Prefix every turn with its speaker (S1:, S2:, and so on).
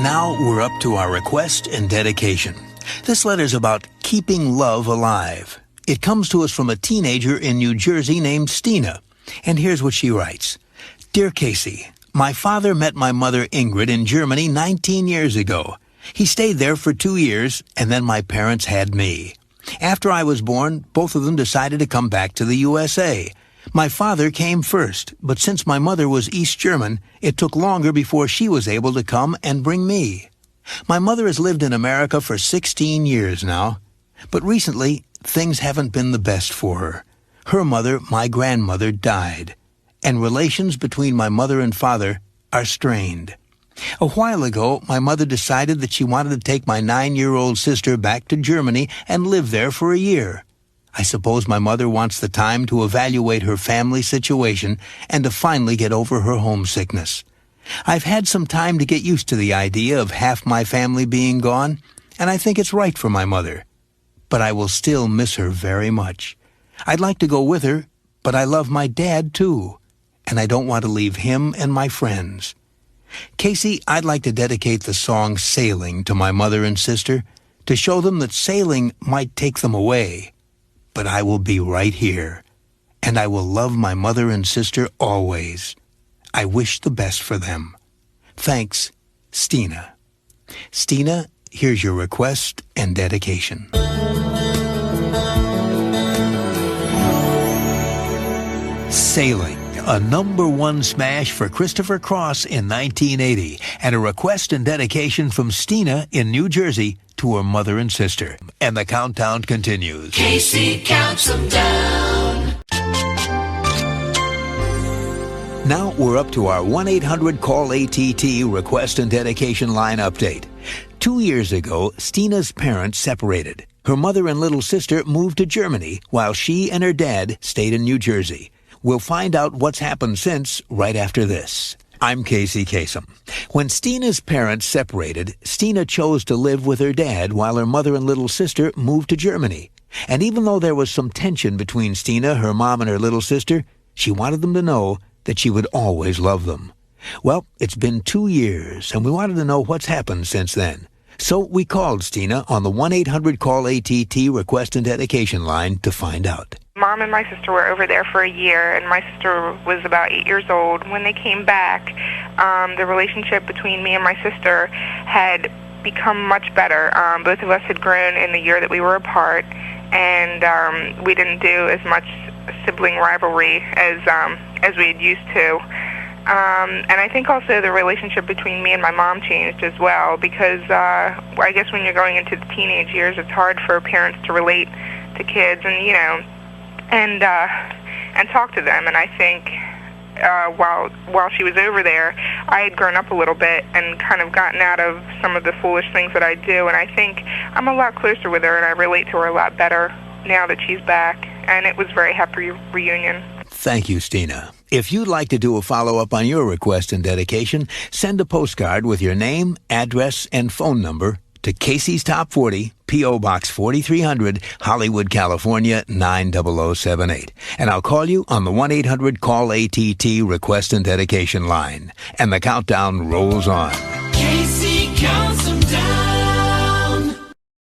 S1: Now we're up to our request and dedication. This letter's about keeping love alive. It comes to us from a teenager in New Jersey named Stina. And here's what she writes. Dear Casey, my father met my mother Ingrid in Germany 19 years ago. He stayed there for 2 years, and then my parents had me. After I was born, both of them decided to come back to the USA. My father came first, but since my mother was East German, it took longer before she was able to come and bring me. My mother has lived in America for 16 years now, but recently things haven't been the best for her. Her mother, my grandmother, died, and relations between my mother and father are strained. A while ago, my mother decided that she wanted to take my 9-year-old sister back to Germany and live there for a year. I suppose my mother wants the time to evaluate her family situation and to finally get over her homesickness. I've had some time to get used to the idea of half my family being gone, and I think it's right for my mother. But I will still miss her very much. I'd like to go with her, but I love my dad too, and I don't want to leave him and my friends. Casey, I'd like to dedicate the song Sailing to my mother and sister to show them that sailing might take them away, but I will be right here, and I will love my mother and sister always. I wish the best for them. Thanks, Stina. Stina, here's your request and dedication. Sailing, a #1 smash for Christopher Cross in 1980, and a request and dedication from Stina in New Jersey to her mother and sister. And the countdown continues.
S2: Casey counts them down.
S1: Now we're up to our 1-800-CALL-ATT request and dedication line update. 2 years ago, Stina's parents separated. Her mother and little sister moved to Germany, while she and her dad stayed in New Jersey. We'll find out what's happened since right after this. I'm Casey Kasem. When Stina's parents separated, Stina chose to live with her dad while her mother and little sister moved to Germany. And even though there was some tension between Stina, her mom, and her little sister, she wanted them to know that she would always love them. Well, it's been 2 years, and we wanted to know what's happened since then. So we called Stina on the 1-800-CALL-ATT request and dedication line to find out.
S3: Mom and my sister were over there for a year, and my sister was about 8 years old. When they came back, the relationship between me and my sister had become much better. Both of us had grown in the year that we were apart, and we didn't do as much sibling rivalry as we had used to. And I think also the relationship between me and my mom changed as well, because I guess when you're going into the teenage years, it's hard for parents to relate to kids and talk to them. And I think while she was over there, I had grown up a little bit and kind of gotten out of some of the foolish things that I do. And I think I'm a lot closer with her, and I relate to her a lot better now that she's back. And it was a very happy reunion.
S1: Thank you, Stina. If you'd like to do a follow-up on your request and dedication, send a postcard with your name, address, and phone number to Casey's Top 40, P.O. Box 4300, Hollywood, California, 90078. And I'll call you on the 1-800-CALL-ATT request and dedication line. And the countdown rolls on.
S2: Casey counts them